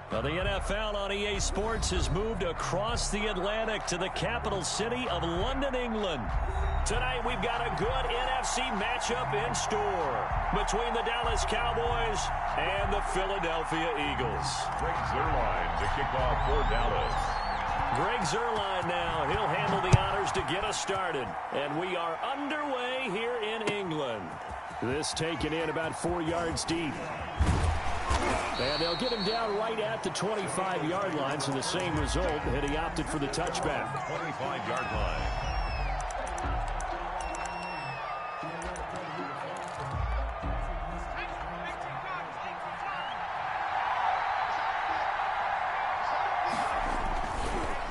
Well, the NFL on EA Sports has moved across the Atlantic to the capital city of London, England. Tonight, we've got a good NFC matchup in store between the Dallas Cowboys and the Philadelphia Eagles. Greg Zuerlein to kick off for Dallas. Greg Zuerlein now. He'll handle the honors to get us started. And we are underway here in England. This taken in about 4 yards deep. And they'll get him down right at the 25-yard line, so the same result, and he opted for the touchback. 25-yard line.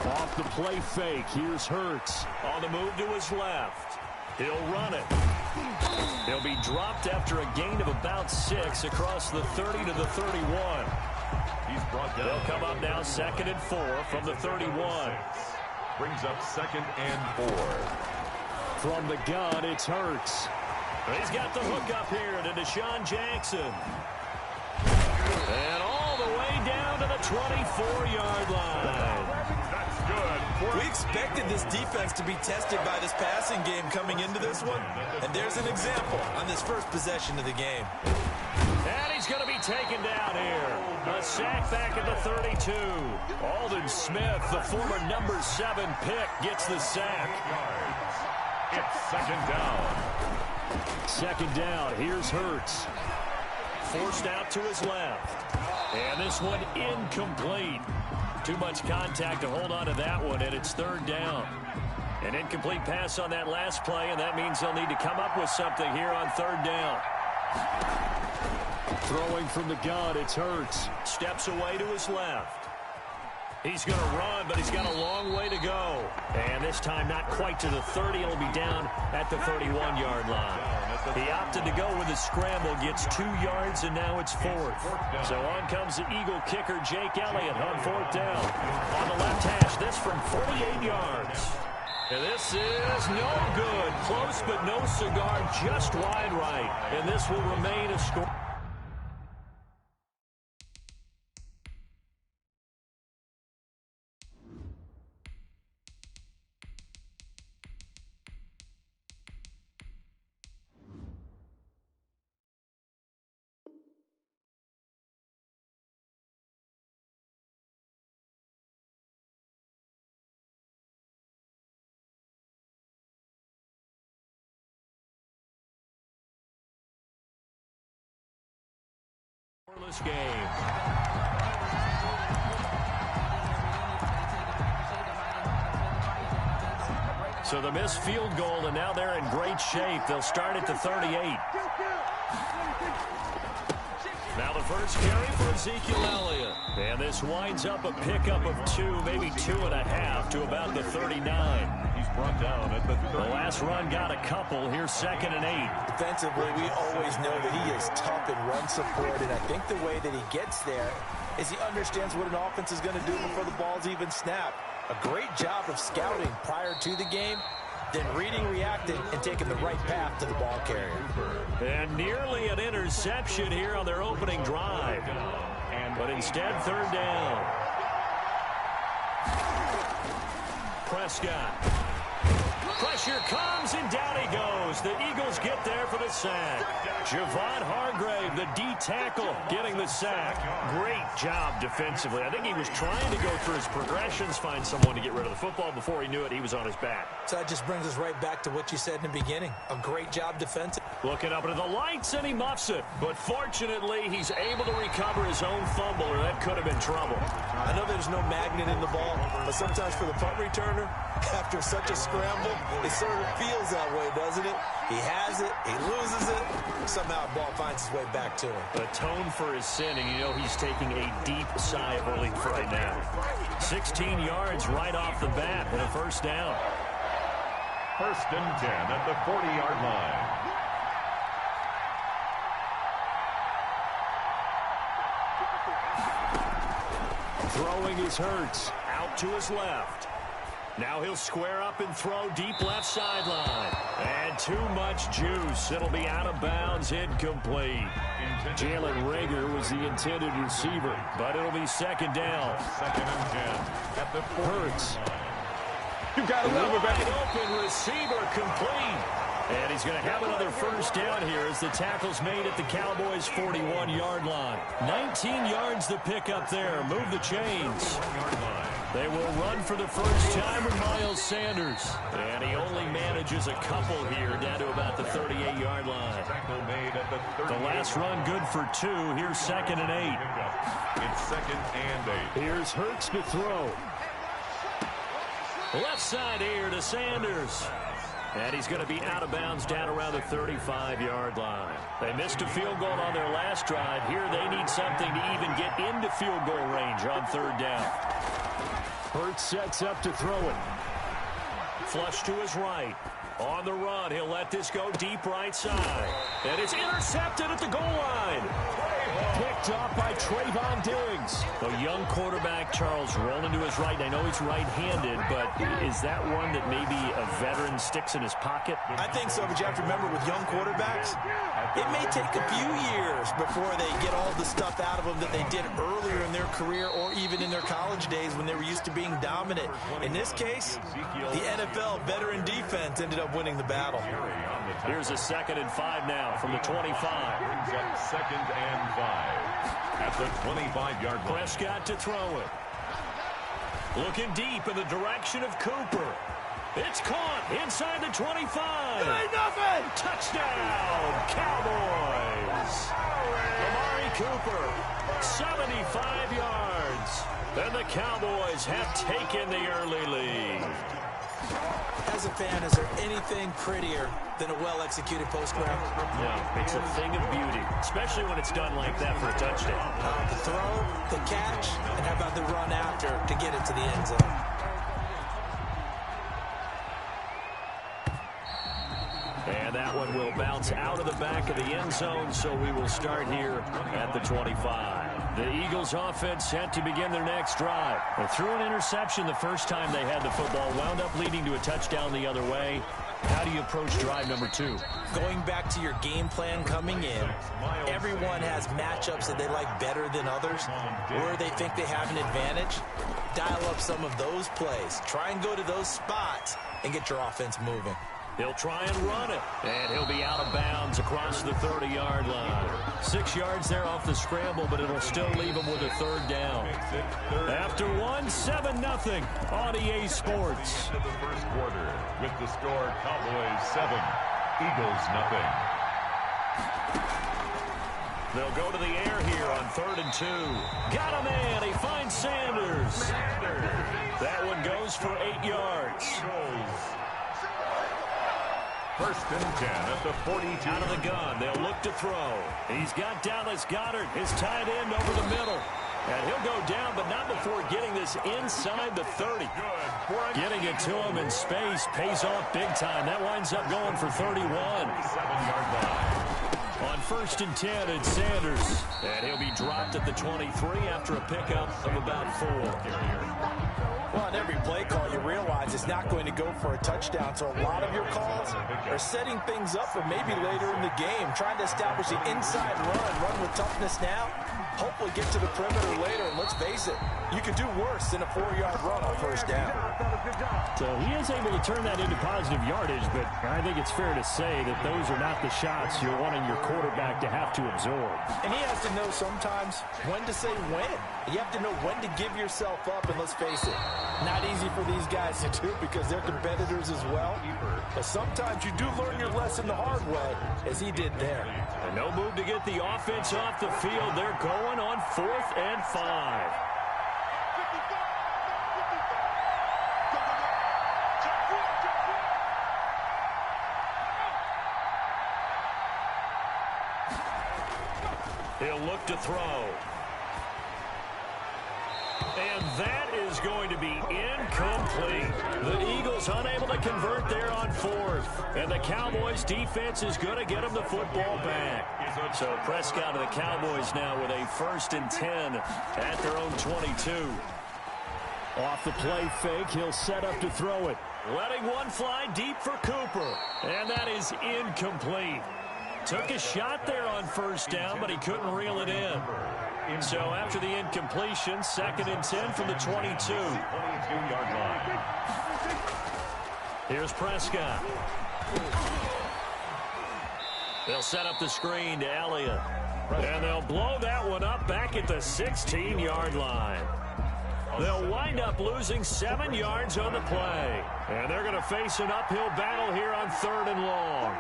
Off the play fake, here's Hurts. On the move to his left. He'll run it. He'll be dropped after a gain of about 6 across the 30 to the 31. He's brought down. They'll come up now 2nd and 4 from the 31. Brings up 2nd and 4. From the gun, it's Hurts. He's got the hook up here to Deshaun Jackson. And all the way down to the 24-yard line. That's good. We expected this defense to be tested by this passing game coming into this one. And there's an example on this first possession of the game. And he's going to be taken down here. A sack back at the 32. Aldon Smith, the former number 7 pick, gets the sack. It's 2nd down. 2nd down. Here's Hurts. Forced out to his left. And this one incomplete. Too much contact to hold on to that one, and it's 3rd down. An incomplete pass on that last play, and that means they'll need to come up with something here on 3rd down. Throwing from the gun, it's Hurts. Steps away to his left. He's going to run, but he's got a long way to go. And this time not quite to the 30. It'll be down at the 31-yard line. He opted to go with a scramble, gets 2 yards, and now it's 4th. So on comes the Eagle kicker, Jake Elliott, on 4th down. On the left hash, this from 48 yards. And this is no good. Close, but no cigar, just wide right. And this will remain a score. This game. So the missed field goal, and now they're in great shape. They'll start at the 38. Now the first carry for Ezekiel Elliott. And this winds up a pickup of 2, maybe 2.5 to about the 39. He's brought down at the 30. The last run got a couple. Here's 2nd and 8. Defensively, we always know that he is tough in run support, and I think the way that he gets there is he understands what an offense is going to do before the ball's even snapped. A great job of scouting prior to the game, then reading, reacting, and taking the right path to the ball carrier. And nearly an interception here on their opening drive. But instead, 3rd down. Prescott. Pressure comes, and down he goes. The Eagles get there for the sack. Javon Hargrave, the D tackle, getting the sack. Great job defensively. I think he was trying to go through his progressions, find someone to get rid of the football. Before he knew it, he was on his back. So that just brings us right back to what you said in the beginning. A great job defensive. Looking up into the lights, and he muffs it. But fortunately, he's able to recover his own fumble, or that could have been trouble. I know there's no magnet in the ball, but sometimes for the punt returner, after such a scramble, it sort of feels that way, doesn't it? He has it, he loses it, somehow the ball finds its way back to him. Atone for his sin, and you know he's taking a deep sigh of relief right now. 16 yards right off the bat and a 1st down. 1st and 10 at the 40-yard line. Throwing is Hurts. Out to his left. Now he'll square up and throw deep left sideline. And too much juice. It'll be out of bounds, incomplete. Jalen Rager was the intended receiver, but it'll be second down. Second and 10 at the 40. Hurts. You've got to love it, baby. Wide open receiver complete. And he's going to have another first down here as the tackle's made at the Cowboys' 41-yard line. 19 yards to pick up there. Move the chains. They will run for the first time with Miles Sanders. And he only manages a couple here down to about the 38-yard line. The last run good for 2. Here's second and 8. It's second and 8. Here's Hurts to throw. Left side here to Sanders. And he's going to be out of bounds down around the 35-yard line. They missed a field goal on their last drive. Here they need something to even get into field goal range on third down. Hurts sets up to throw it. Flush to his right. On the run, he'll let this go deep right side. And it's intercepted at the goal line. Picked off by Trayvon Diggs. The young quarterback, Charles, rolling to his right. I know he's right-handed, but is that one that maybe a veteran sticks in his pocket? I think so, but you have to remember with young quarterbacks, it may take a few years before they get all the stuff out of them that they did earlier in their career or even in their college days when they were used to being dominant. In this case, the NFL veteran defense ended up winning the battle. Here's a 2nd and 5 now from the 25. Brings up second and 5 at the 25-yard line. Prescott to throw it. Looking deep in the direction of Cooper. It's caught inside the 25. It ain't nothing. Touchdown, Cowboys. Amari Cooper, 75 yards. And the Cowboys have taken the early lead. As a fan, is there anything prettier than a well-executed post-grab? No, it's a thing of beauty, especially when it's done like that for a touchdown. The throw, the catch, and how about the run after to get it to the end zone? And that one will bounce out of the back of the end zone, so we will start here at the 25. The Eagles offense set to begin their next drive. They threw an interception the first time they had the football, wound up leading to a touchdown the other way. How do you approach drive number 2? Going back to your game plan coming in, everyone has matchups that they like better than others, where they think they have an advantage. Dial up some of those plays. Try and go to those spots and get your offense moving. He'll try and run it, and he'll be out of bounds across the 30-yard line. 6 yards there off the scramble, but it'll still leave him with a third down. After 1, 7-0 on EA Sports. The first quarter with the score Cowboys 7, Eagles 0. They'll go to the air here on 3rd and 2. Got a man. He finds Sanders. That one goes for 8 yards. First and 10 at the 42. Out of the gun. They'll look to throw. He's got Dallas Goedert, his tight end, over the middle. And he'll go down, but not before getting this inside the 30. Getting it to him in space pays off big time. That winds up going for 31. 7-yard line. On 1st and 10, it's Sanders. And he'll be dropped at the 23 after a pickup of about 4. Well, on every play call, you realize it's not going to go for a touchdown. So a lot of your calls are setting things up for maybe later in the game, trying to establish the inside run with toughness now, hopefully get to the perimeter later. And let's face it, you could do worse than a 4-yard run on first down. So he is able to turn that into positive yardage, but I think it's fair to say that those are not the shots you're wanting your quarterback to have to absorb. And he has to know sometimes when to say when. You have to know when to give yourself up, and let's face it, not easy for these guys to do because they're competitors as well. But sometimes you do learn your lesson the hard way, as he did there. And no move to get the offense off the field. They're going on 4th and 5. He'll look to throw. And that is going to be incomplete. The Eagles unable to convert there on 4th. And the Cowboys defense is going to get them the football back. So Prescott of the Cowboys now with a 1st and 10 at their own 22. Off the play fake, he'll set up to throw it. Letting one fly deep for Cooper. And that is incomplete. Took a shot there on first down, but he couldn't reel it in. So after the incompletion, 2nd and 10 from the 22. 22-yard line. Here's Prescott. They'll set up the screen to Elliott. And they'll blow that one up back at the 16-yard line. They'll wind up losing 7 yards on the play. And they're going to face an uphill battle here on 3rd and long.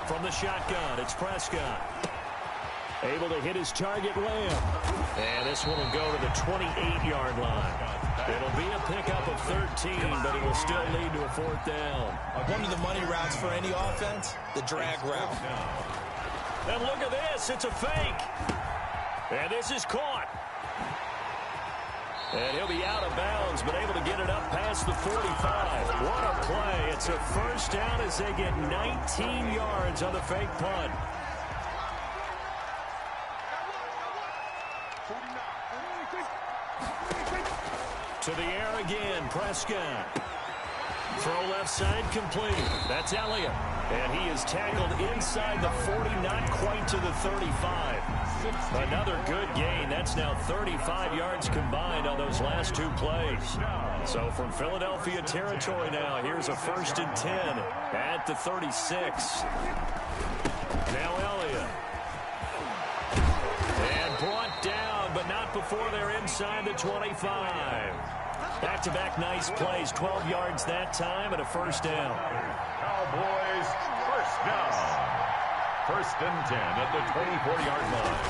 From the shotgun, it's Prescott. Able to hit his target, Lamb. And this one will go to the 28-yard line. It'll be a pickup of 13, but it will still lead to a 4th down. One of the money routes for any offense, the drag route. And look at this, it's a fake. And this is caught. And he'll be out of bounds, but able to get it up past the 45. What a play. It's a 1st down as they get 19 yards on the fake punt. To the air again, Prescott. Throw left side complete. That's Elliott. And he is tackled inside the 40, not quite to the 35. Another good gain. That's now 35 yards combined on those last 2 plays. So from Philadelphia territory now, here's a 1st and 10 at the 36. Now Elliott. And brought down, but not before they're inside the 25. Back-to-back nice plays, 12 yards that time and a 1st down. Cowboys 1st down. 1st and 10 at the 24-yard line.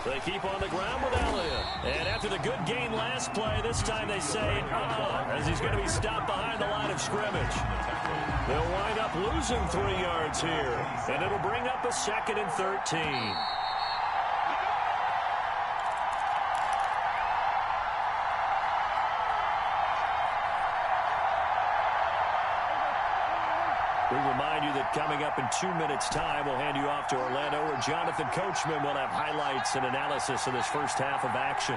They keep on the ground with Elliott. And after the good gain last play, this time they say, as he's going to be stopped behind the line of scrimmage. They'll wind up losing 3 yards here. And it'll bring up a 2nd and 13. We remind you that coming up in 2 minutes' time, we'll hand you off to Orlando, where Jonathan Coachman will have highlights and analysis of this first half of action.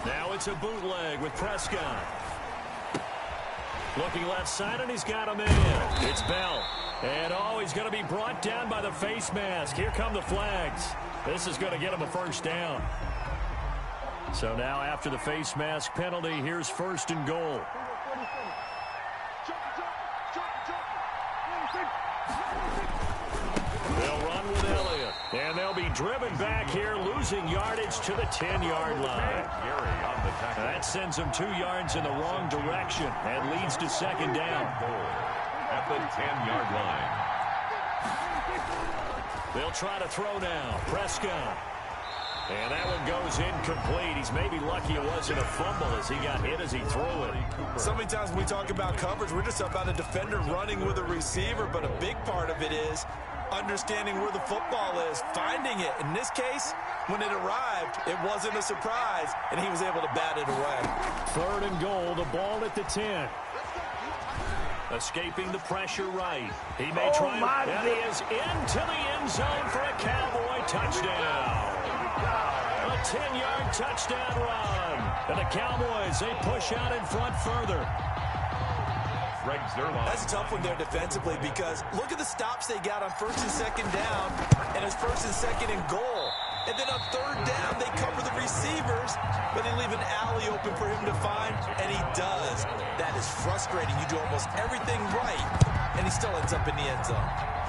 Now it's a bootleg with Prescott. Looking left side, and he's got him in. It's Bell. And, he's going to be brought down by the face mask. Here come the flags. This is going to get him a 1st down. So now after the face mask penalty, here's 1st and goal. They'll run with Elliott. And they'll be driven back here, losing yardage to the 10-yard line. That sends them 2 yards in the wrong direction and leads to 2nd down. At the 10-yard line. They'll try to throw now. Prescott. And that one goes incomplete. He's maybe lucky it wasn't a fumble as he got hit as he threw it. So many times when we talk about coverage, we're just about a defender running with a receiver, but a big part of it is understanding where the football is, finding it. In this case, when it arrived, it wasn't a surprise, and he was able to bat it away. 3rd and goal, the ball at the 10. Escaping the pressure right. He may try, and he is into the end zone for a Cowboy touchdown. A 10-yard touchdown run. And the Cowboys, they push out in front further. That's a tough one there defensively because look at the stops they got on 1st and 2nd down, and it's 1st and 2nd and goal. And then on 3rd down, they cover the receivers, but they leave an alley open for him to find, and he does. That is frustrating. You do almost everything right, and he still ends up in the end zone.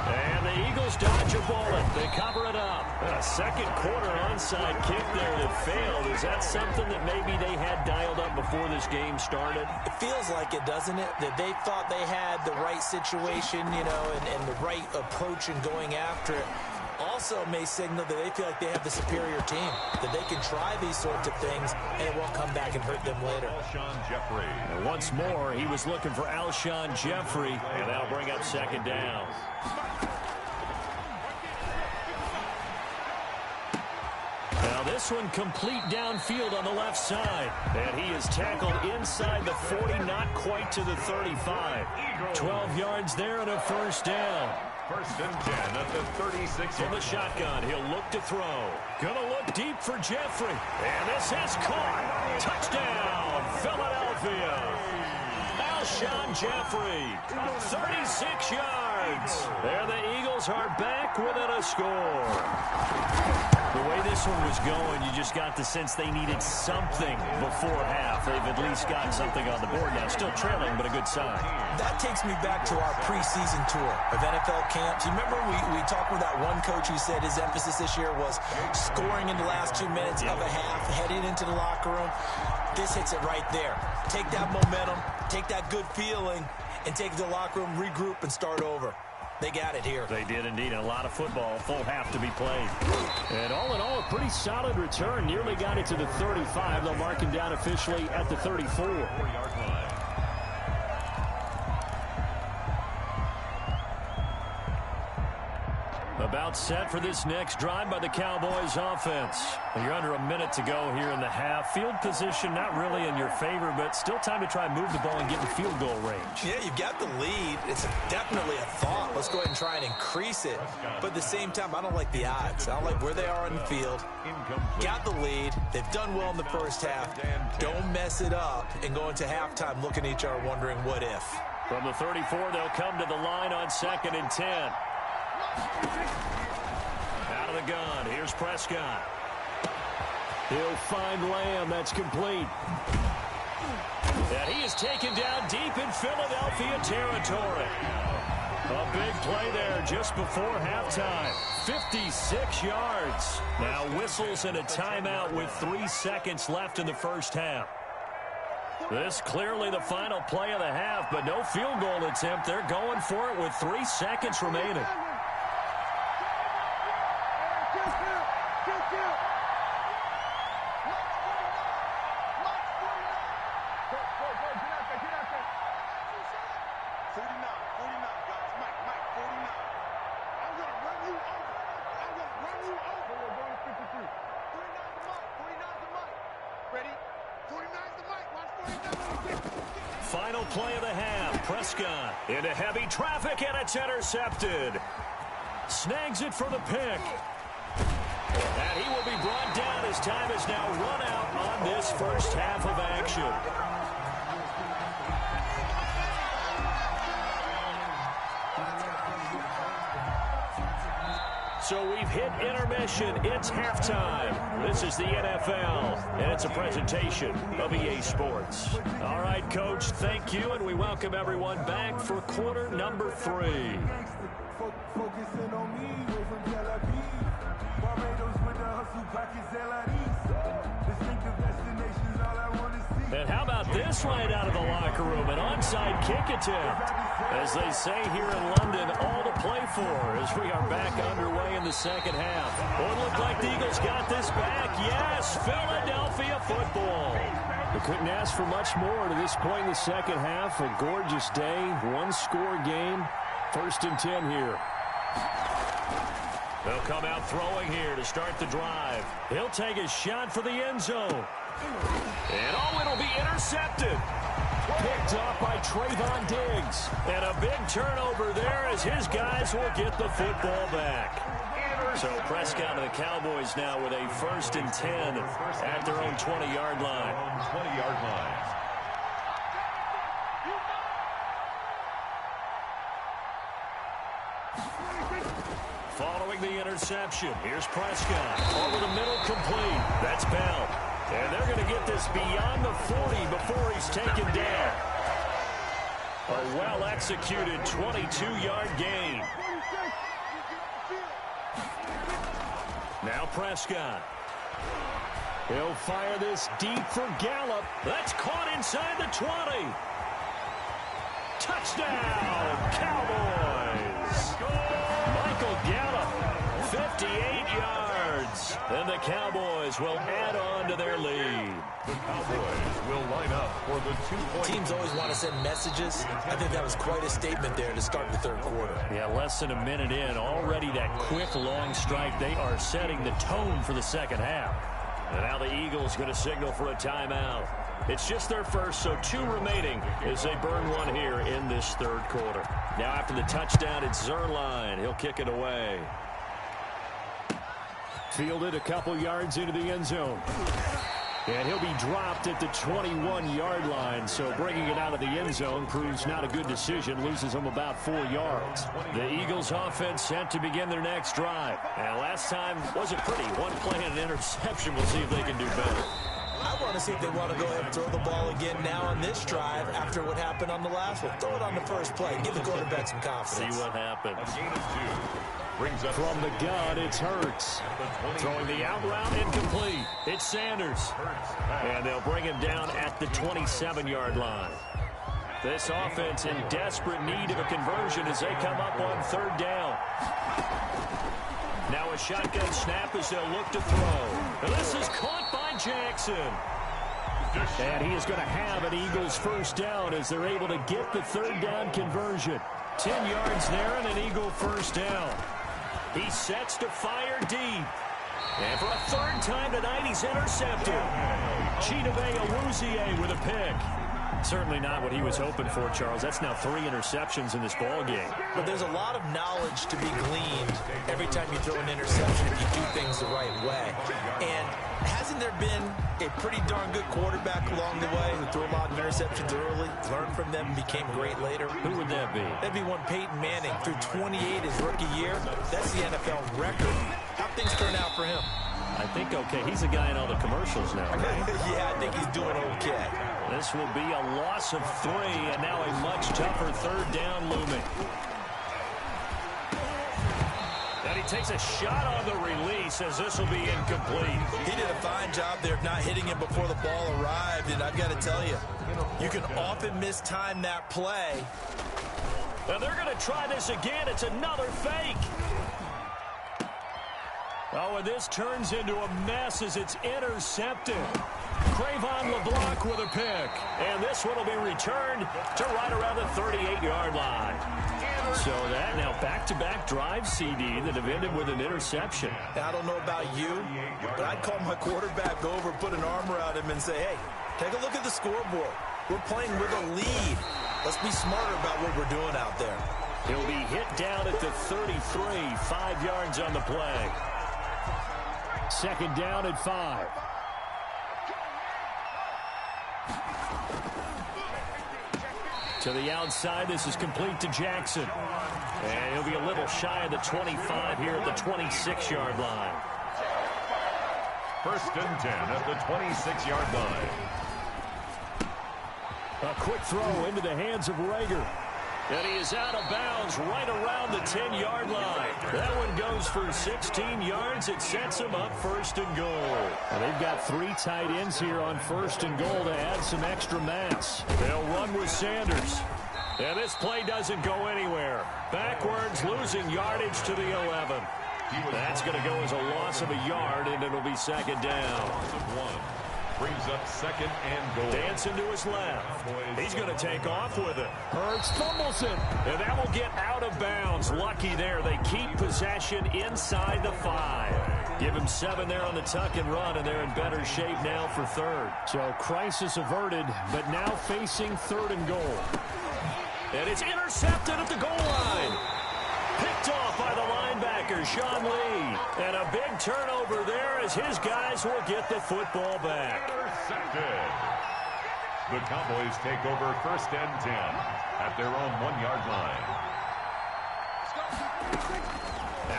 And the Eagles dodge a bullet. They cover it up. And a 2nd quarter onside kick there that failed. Is that something that maybe they had dialed up before this game started? It feels like it, doesn't it? That they thought they had the right situation, you know, and the right approach in going after it. Also may signal that they feel like they have the superior team, that they can try these sorts of things, and it won't come back and hurt them later. And once more, he was looking for Alshon Jeffrey, and that'll bring up 2nd down. Now this this one complete downfield on the left side. And he is tackled inside the 40, not quite to the 35. 12 yards there and a first down. First and 10 at the 36. From the shotgun, he'll look to throw. Gonna look deep for Jeffrey. And this is caught. Touchdown, Philadelphia. Alshon Jeffrey, 36 yards. There the Eagles are back within a score. The way this one was going, you just got the sense they needed something before half. They've at least got something on the board now. Still trailing, but a good sign. That takes me back to our preseason tour of NFL camps. You remember we talked with that one coach who said his emphasis this year was scoring in the last 2 minutes of a half, heading into the locker room. This hits it right there. Take that momentum, take that good feeling, and take it to the locker room, regroup, and start over. They got it here. They did indeed. A lot of football, full half to be played. And all in all, a pretty solid return. Nearly got it to the 35. They'll mark him down officially at the 34. 4-yard line. About set for this next drive by the Cowboys offense. You're under a minute to go here in the half. Field position not really in your favor, but still time to try and move the ball and get in field goal range. Yeah, you've got the lead. It's definitely a thought. Let's go ahead and try and increase it. But at the same time, I don't like the odds. I don't like where they are on the field. Got the lead. They've done well in the first half. Don't mess it up and go into halftime looking at each other wondering what if. From the 34, they'll come to the line on 2nd and 10. Out of the gun, here's Prescott. He'll find Lamb, that's complete. And he is taken down deep in Philadelphia territory. A big play there just before halftime. 56 yards. Now whistles and a timeout with 3 seconds left in the first half. This clearly the final play of the half, but no field goal attempt. They're going for it with 3 seconds remaining. Final play of the half. Prescott into heavy traffic, and it's intercepted. Snags it for the pick. And he will be brought down as time is now run out on this first half of action. So we've hit intermission. It's halftime. This is the NFL, and it's a presentation of EA Sports. All right, Coach, thank you, and we welcome everyone back for quarter number 3. And how about this right out of the locker room? An onside kick attempt. As they say here in London, all to play for as we are back underway in the second half. Well, it looked like the Eagles got this back. Yes, Philadelphia football. They couldn't ask for much more to this point in the second half. A gorgeous day, one-score game. 1st and 10 here. They'll come out throwing here to start the drive. He'll take a shot for the end zone. And it'll be intercepted. Picked off by Trayvon Diggs. And a big turnover there as his guys will get the football back. So Prescott and the Cowboys now with a 1st and 10 at their own 20-yard line. 20-yard line. Following the interception, here's Prescott. Over the middle, complete. That's Bell. And they're going to get this beyond the 40 before he's taken down. A well-executed 22-yard gain. Now Prescott. He'll fire this deep for Gallup. That's caught inside the 20. Touchdown, Cowboys. Michael Gallup, 58 yards. And the Cowboys will add on to their lead. The Cowboys will line up for the 2-point. Teams always want to send messages. I think that was quite a statement there to start the third quarter. Yeah, less than a minute in. Already that quick, long strike. They are setting the tone for the second half. And now the Eagles going to signal for a timeout. It's just their first, so 2 remaining as they burn one here in this third quarter. Now after the touchdown, it's Zerline. He'll kick it away. Fielded a couple yards into the end zone. And he'll be dropped at the 21-yard line, so bringing it out of the end zone proves not a good decision, loses him about 4 yards. The Eagles offense set to begin their next drive. And last time wasn't pretty. One play and an interception. We'll see if they can do better. I want to see if they want to go ahead and throw the ball again now on this drive after what happened on the last one. Throw it on the first play. Give the quarterback some confidence. See what happens. From the gun, it's Hurts. Throwing the out route, incomplete. It's Sanders. And they'll bring him down at the 27-yard line. This offense in desperate need of a conversion as they come up on third down. Now a shotgun snap as they'll look to throw. And this is caught by Jackson. And he is going to have an Eagles first down as they're able to get the third down conversion. 10 yards there and an Eagle first down. He sets to fire deep. And for a third time tonight, he's intercepted. Chidobe Awuzie with a pick. Certainly not what he was hoping for, Charles. That's now 3 interceptions in this ball game. But there's a lot of knowledge to be gleaned every time you throw an interception if you do things the right way. And hasn't there been a pretty darn good quarterback along the way who threw a lot of interceptions early, learned from them, and became great later? Who would that be? That'd be one Peyton Manning. Threw 28 his rookie year. That's the NFL record. How'd things turn out for him? I think okay. He's the guy in all the commercials now, right? Yeah, I think he's doing okay. This will be a loss of 3, and now a much tougher third down looming. And he takes a shot on the release as this will be incomplete. He did a fine job there of not hitting him before the ball arrived, and I've got to tell you, you can often mistime that play. Now they're going to try this again. It's another fake. Oh, and this turns into a mess as it's intercepted. Crayvon LeBlanc with a pick. And this one will be returned to right around the 38-yard line. So that now back-to-back drive CD that have ended with an interception. I don't know about you, but I'd call my quarterback over, put an arm around him, and say, hey, take a look at the scoreboard. We're playing with a lead. Let's be smarter about what we're doing out there. He'll be hit down at the 33, 5 yards on the play. Second down at 5. To the outside, this is complete to Jackson. And he'll be a little shy of the 25 here at the 26-yard line. First and 10 at the 26-yard line. A quick throw into the hands of Rager. And he is out of bounds right around the 10-yard line. That one goes for 16 yards. It sets him up first and goal. Well, they've got 3 tight ends here on first and goal to add some extra mass. They'll run with Sanders. And this play doesn't go anywhere. Backwards, losing yardage to the 11. That's going to go as a loss of a yard, and it'll be second down. Brings up second and goal. Dancing to his left. He's going to take off with it. Hurts fumbles it. And that will get out of bounds. Lucky there. They keep possession inside the 5. Give him 7 there on the tuck and run, and they're in better shape now for third. So crisis averted, but now facing third and goal. And it's intercepted at the goal line. Picked off by the linebacker, Sean Lee. And a big turnover there as his guys will get the football back. Intercepted. The Cowboys take over first and 10 at their own 1-yard line.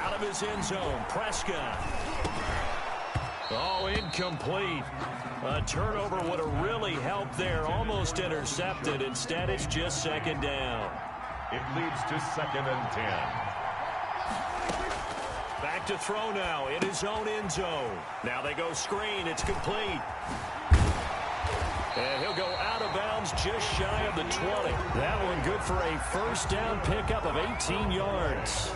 Out of his end zone, Prescott. Oh, incomplete. A turnover would have really helped there. Almost intercepted. Instead, it's just second down. It leads to second and 10. Back to throw now in his own end zone. Now they go screen. It's complete. And he'll go out of bounds just shy of the 20. That one good for a first down pickup of 18 yards.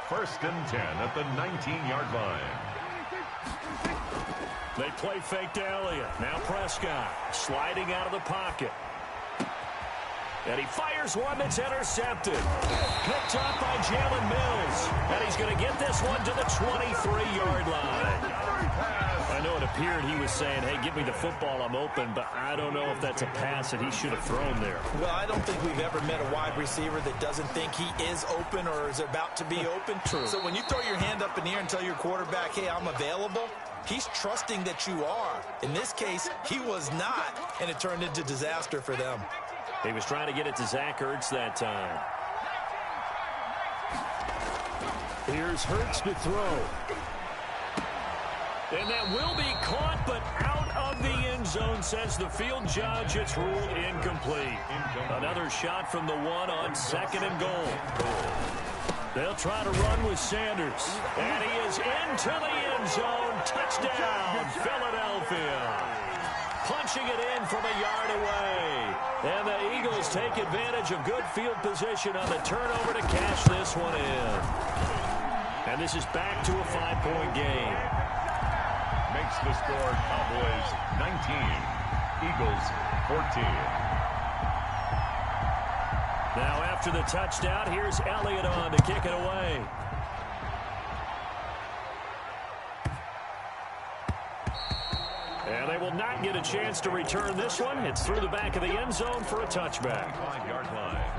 First and 10 at the 19-yard line. They play fake to Elliott. Now Prescott sliding out of the pocket. And he fires one that's intercepted. Picked up by Jalen Mills. And he's going to get this one to the 23-yard line. I know it appeared he was saying, hey, give me the football, I'm open, but I don't know if that's a pass that he should have thrown there. Well, I don't think we've ever met a wide receiver that doesn't think he is open or is about to be open. True. So when you throw your hand up in the air and tell your quarterback, hey, I'm available, he's trusting that you are. In this case, he was not, and it turned into disaster for them. He was trying to get it to Zach Ertz that time. Here's Hurts to throw. And that will be caught, but out of the end zone, says the field judge. It's ruled incomplete. Another shot from the one on 2nd and goal. They'll try to run with Sanders. And he is into the end zone. Touchdown, Philadelphia. Punching it in from a yard away. And the Eagles take advantage of good field position on the turnover to cash this one in. And this is back to a 5-point game. Makes the score Cowboys 19, Eagles 14. Now after the touchdown, here's Elliott on to kick it away. And they will not get a chance to return this one. It's through the back of the end zone for a touchback. 5-yard line.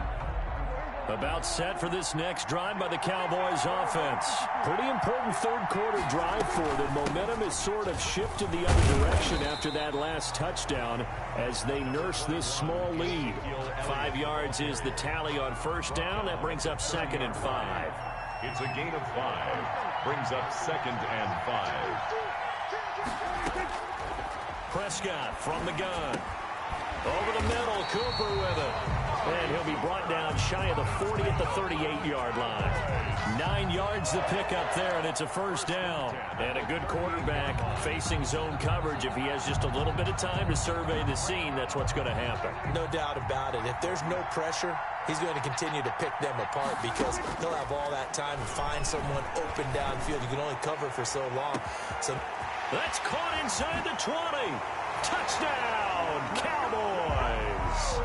About set for this next drive by the Cowboys offense. Pretty important third-quarter drive for them. Momentum has sort of shifted the other direction after that last touchdown as they nurse this small lead. 5 yards is the tally on first down. That brings up 2nd and 5. It's a gain of 5. Brings up 2nd and 5. Prescott from the gun. Over the middle, Cooper with it. And he'll be brought down shy of the 40 at the 38-yard line. 9 yards to pick up there, and it's a first down. And a good quarterback facing zone coverage. If he has just a little bit of time to survey the scene, that's what's going to happen. No doubt about it. If there's no pressure, he's going to continue to pick them apart because he'll have all that time to find someone open downfield. You can only cover for so long. So that's caught inside the 20. Touchdown, Cowboys.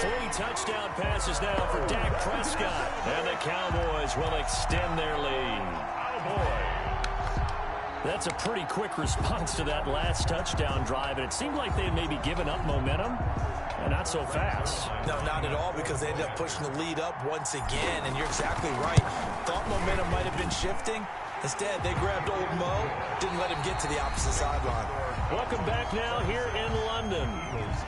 3 touchdown passes now for Dak Prescott. And the Cowboys will extend their lead. That's a pretty quick response to that last touchdown drive. And it seemed like they had maybe given up momentum. Not so fast. No, not at all, because they ended up pushing the lead up once again. And you're exactly right. Thought momentum might have been shifting. Instead, they grabbed old Mo, didn't let him get to the opposite sideline. Welcome back now here in London,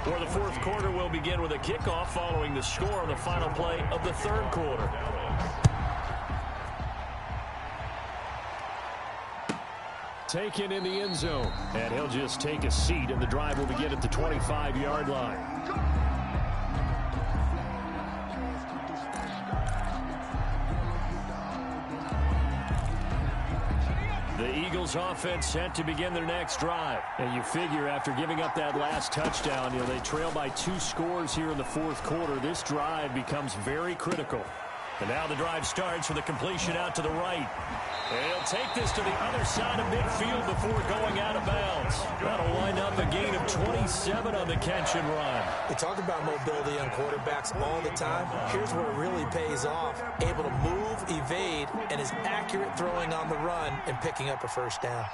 where the fourth quarter will begin with a kickoff following the score on the final play of the third quarter. Taken in the end zone, and he'll just take a seat, and the drive will begin at the 25-yard line. The Eagles offense set to begin their next drive. And you figure after giving up that last touchdown, they trail by 2 scores here in the fourth quarter. This drive becomes very critical. And now the drive starts with a completion out to the right. And he'll take this to the other side of midfield before going out of bounds. That'll wind up a gain of 27 on the catch and run. We talk about mobility on quarterbacks all the time. Here's where it really pays off. Able to move, evade, and is accurate throwing on the run and picking up a first down.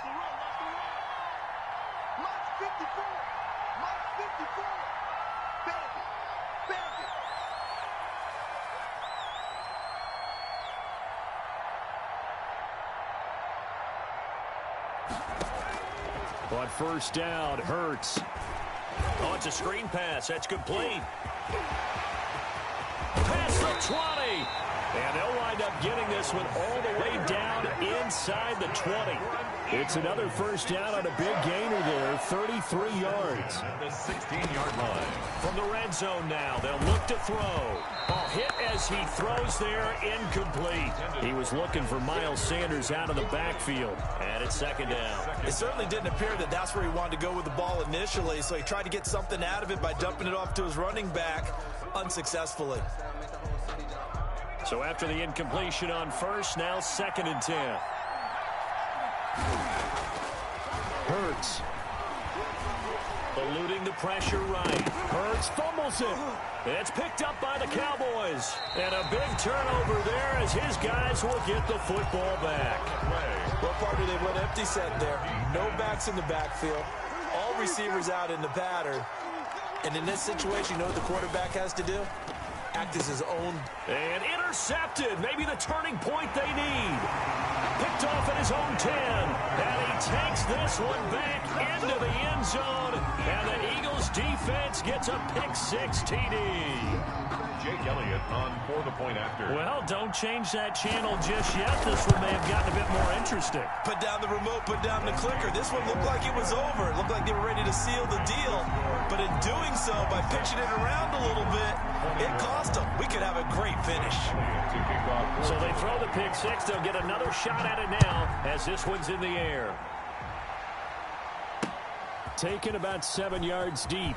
On first down, Hurts. Oh, it's a screen pass. That's complete. Past the 20. And they'll wind up getting this one all the way down inside the 20. It's another first down on a big gainer there, 33 yards. At the 16-yard line. From the red zone now, they'll look to throw. Ball hit as he throws there, incomplete. He was looking for Miles Sanders out of the backfield, and it's second down. It certainly didn't appear that that's where he wanted to go with the ball initially, so he tried to get something out of it by dumping it off to his running back unsuccessfully. So after the incompletion on first, now 2nd and 10. Hurts. Eluding the pressure right. Hurts fumbles it. It's picked up by the Cowboys. And a big turnover there as his guys will get the football back. What part do they went empty set there? No backs in the backfield. All receivers out in the pattern. And in this situation, you know what the quarterback has to do? Act as his own. And intercepted. Maybe the turning point they need. Picked off at his own 10. And he takes this one back into the end zone. And the Eagles defense gets a pick-6 TD. Jake Elliott on for the point after. Well, don't change that channel just yet. This one may have gotten a bit more interesting. Put down the remote, put down the clicker. This one looked like it was over. It looked like they were ready to seal the deal. But in doing so, by pitching it around a little bit, it cost them. We could have a great finish. So they throw the pick-6. They'll get another shot at it now as this one's in the air. Taken about 7 yards deep.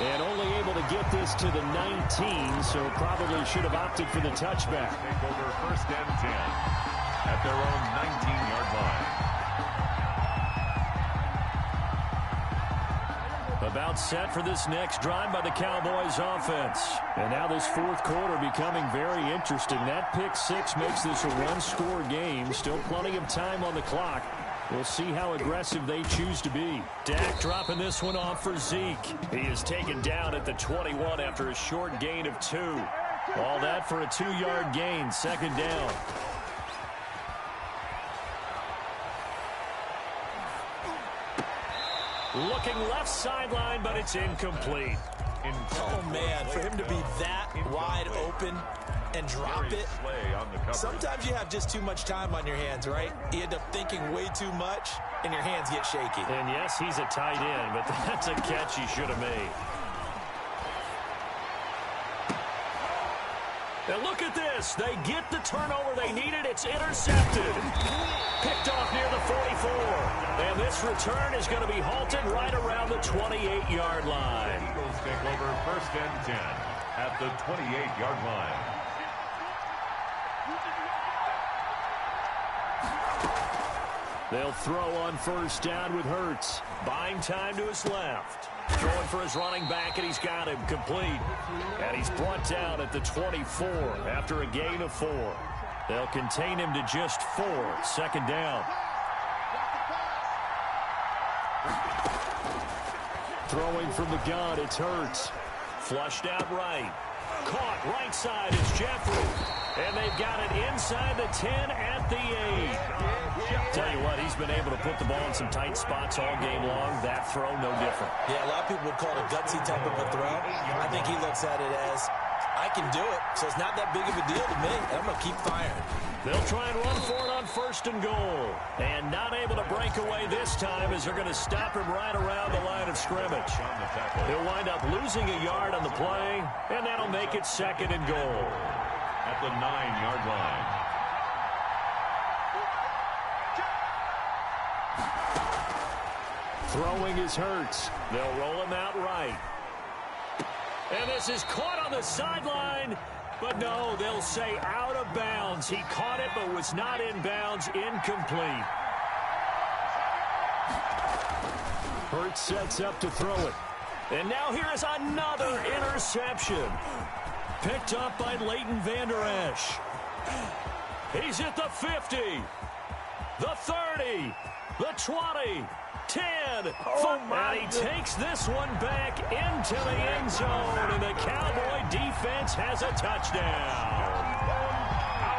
And only able to get this to the 19, so probably should have opted for the touchback. Take over 1st and 10 at their own 19-yard line. About set for this next drive by the Cowboys offense. And now this fourth quarter becoming very interesting. That pick-6 makes this a one-score game. Still plenty of time on the clock. We'll see how aggressive they choose to be. Dak dropping this one off for Zeke. He is taken down at the 21 after a short gain of 2. All that for a 2-yard gain, 2nd down. Looking left sideline, but it's incomplete. Oh, man, for him to be that wide open and drop it. Sometimes you have just too much time on your hands, right? You end up thinking way too much, and your hands get shaky. And yes, he's a tight end, but that's a catch he should have made. And look at this. They get the turnover they needed. It's intercepted. Picked off near the 44. And this return is going to be halted right around the 28-yard line. Eagles take over 1st and 10 at the 28-yard line. They'll throw on 1st down with Hurts. Buying time to his left. Throwing for his running back, and he's got him complete. And he's brought down at the 24 after a gain of 4. They'll contain him to just 4. 2nd down. Throwing from the gun, it's Hurts. Flushed out right. Caught right side is Jeffrey. And they've got it inside the 10 at the 8. Tell you what, he's been able to put the ball in some tight spots all game long. That throw, no different. Yeah, a lot of people would call it a gutsy type of a throw. I think he looks at it as, I can do it, so it's not that big of a deal to me, and I'm going to keep firing. They'll try and run for it on 1st and goal. And not able to break away this time as they're going to stop him right around the line of scrimmage. He'll wind up losing a yard on the play, and that'll make it 2nd and goal. At the 9-yard line. Throwing is Hurts. They'll roll him out right. And this is caught on the sideline. But no, they'll say out of bounds. He caught it but was not in bounds. Incomplete. Hurts sets up to throw it. And now here is another interception. Picked up by Leighton Vander Esch. He's at the 50. The 30. The 20. 10. And he takes this one back into the end zone. And the Cowboy defense has a touchdown.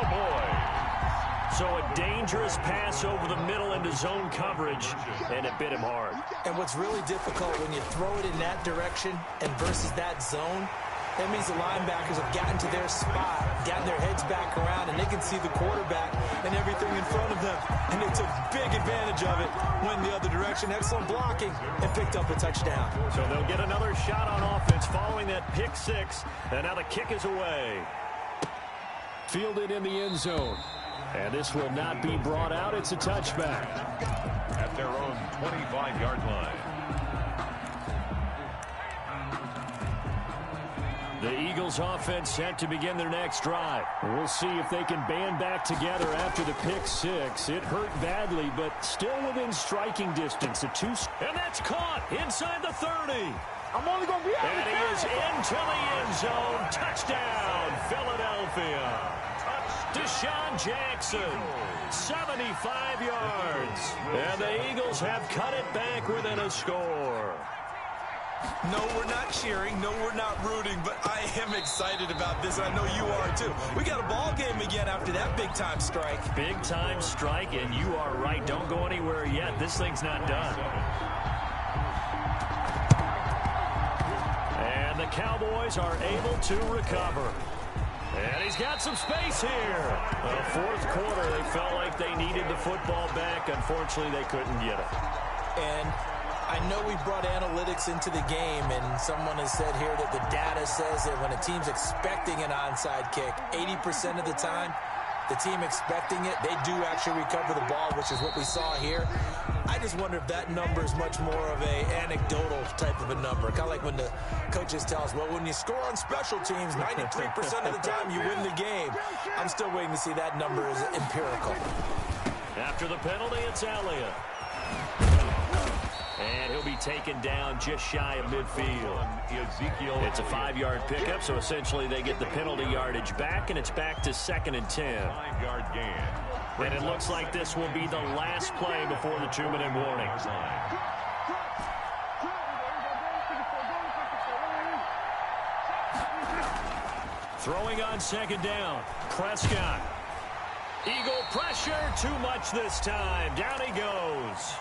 Cowboys. So a dangerous pass over the middle into zone coverage. And it bit him hard. And what's really difficult when you throw it in that direction and versus that zone, that means the linebackers have gotten to their spot, gotten their heads back around, and they can see the quarterback and everything in front of them. And they took big advantage of it, went the other direction, excellent blocking, and picked up a touchdown. So they'll get another shot on offense following that pick-6, and now the kick is away. Fielded in the end zone. And this will not be brought out. It's a touchback. At their own 25-yard line. The Eagles offense set to begin their next drive. We'll see if they can band back together after the pick six. It hurt badly, but still within striking distance. And that's caught inside the 30. I'm only going to be out. And he is into the end zone. Touchdown, Philadelphia. Deshaun Jackson, 75 yards. And the Eagles have cut it back within a score. No, we're not cheering. No, we're not rooting. But I am excited about this. I know you are, too. We got a ball game again after that big-time strike. Big-time strike, and you are right. Don't go anywhere yet. This thing's not done. And the Cowboys are able to recover. And he's got some space here. Fourth quarter, they felt like they needed the football back. Unfortunately, they couldn't get it. And I know we brought analytics into the game, and someone has said here that the data says that when a team's expecting an onside kick, 80% of the time, the team expecting it, they do actually recover the ball, which is what we saw here. I just wonder if that number is much more of a anecdotal type of a number. Kind of like when the coaches tell us, well, when you score on special teams, 93% of the time you win the game. I'm still waiting to see that number is empirical. After the penalty, it's Elliott. And he'll be taken down just shy of midfield. It's a 5-yard pickup, so essentially they get the penalty yardage back, and it's back to 2nd and 10. 5-yard gain. And it looks like this will be the last play before the 2-minute warning. Throwing on 2nd down. Prescott. Eagle pressure, too much this time. Down he goes.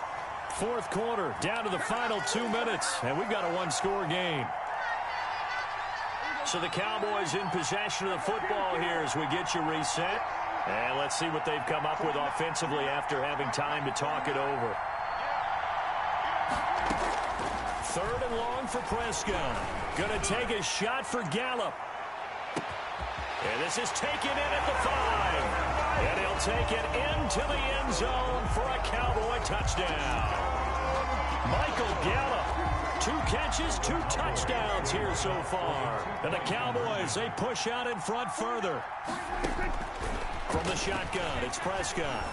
Fourth quarter, down to the final 2 minutes, and we've got a one-score game. So the Cowboys in possession of the football here as we get you reset. And let's see what they've come up with offensively after having time to talk it over. 3rd and long for Prescott. Going to take a shot for Gallup. And this is taken in at the 5. And he'll take it into the end zone for a Cowboy touchdown. Michael Gallup, 2 catches, 2 touchdowns here so far. And the Cowboys, they push out in front further. From the shotgun, it's Prescott.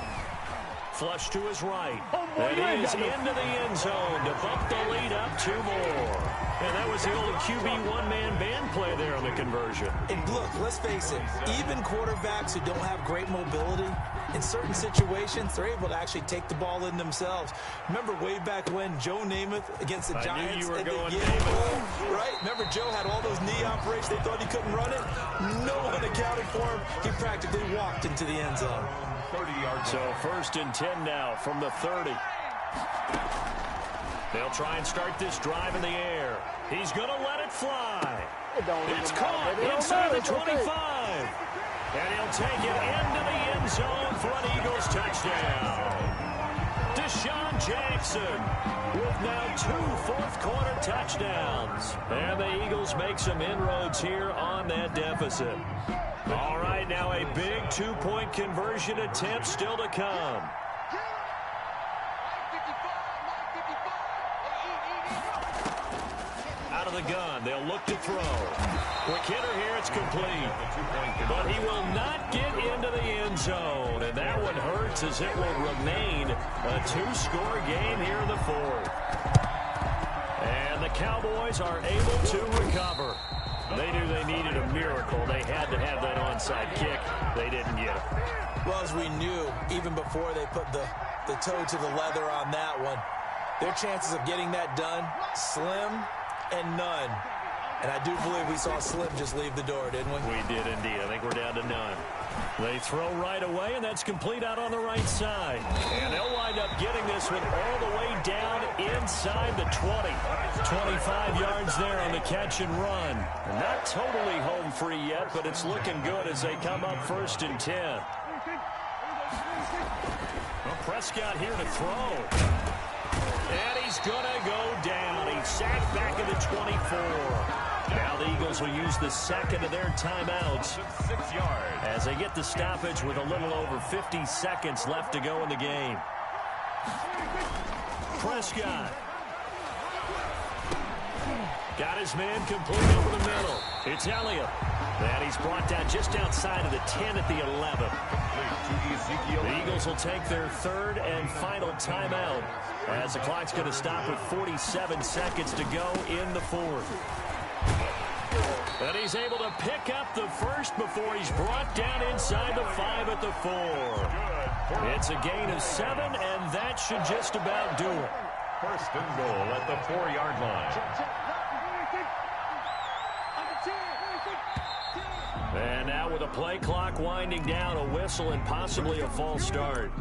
Flush to his right. And he's into the end zone to bump the lead up 2 more. And that was the old QB one-man band play there on the conversion. And look, let's face it, even quarterbacks who don't have great mobility, in certain situations, they're able to actually take the ball in themselves. Remember way back when Joe Namath against the Giants? I knew you were going Namath. Right? Remember Joe had all those knee operations. They thought he couldn't run it. No one accounted for him. He practically walked into the end zone. 30-yard. So 1st and 10 now from the 30. They'll try and start this drive in the air. He's going to let it fly. It's caught inside the 25. And he'll take it into the end zone for an Eagles touchdown. Deshaun Jackson with now 2 fourth-quarter touchdowns. And the Eagles make some inroads here on that deficit. All right, now a big 2-point conversion attempt still to come. Out of the gun, they'll look to throw. Quick hitter here, it's complete. But he will not get into the end zone. And that one hurts as it will remain a 2-score game here in the 4th. And the Cowboys are able to recover. They knew they needed a miracle. They had to have that onside kick. They didn't get it. Well, as we knew, even before they put the toe to the leather on that one, their chances of getting that done, slim and none. And I do believe we saw Slim just leave the door, didn't we? We did indeed. I think we're down to none. They throw right away, and that's complete out on the right side. And they'll wind up getting this one all the way down inside the 20. 25 yards there on the catch and run. Not totally home free yet, but it's looking good as they come up 1st and 10. Well, Prescott here to throw. And he's going to go down. He's sacked back at the 24. Now the Eagles will use the 2nd of their timeouts 6 yards. as they get the stoppage with a little over 50 seconds left to go in the game. Prescott. Got his man complete over the middle. It's Elliott. And he's brought down just outside of the 10 at the 11. The Eagles will take their third and final timeout as the clock's going to stop with 47 seconds to go in the fourth. And he's able to pick up the first before he's brought down inside the 5 at the 4. It's a gain of 7, and that should just about do it. First and goal at the 4-yard line. And now with a play clock winding down, a whistle and possibly a false start.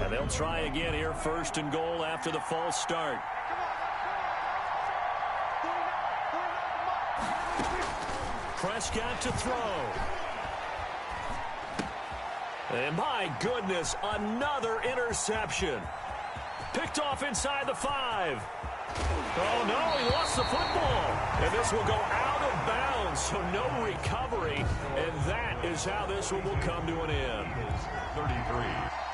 And they'll try again here, first and goal after the false start. Prescott to throw. And my goodness, another interception. Picked off inside the 5. Oh, no, he lost the football. And this will go out of bounds, so no recovery. And that is how this one will come to an end. 33.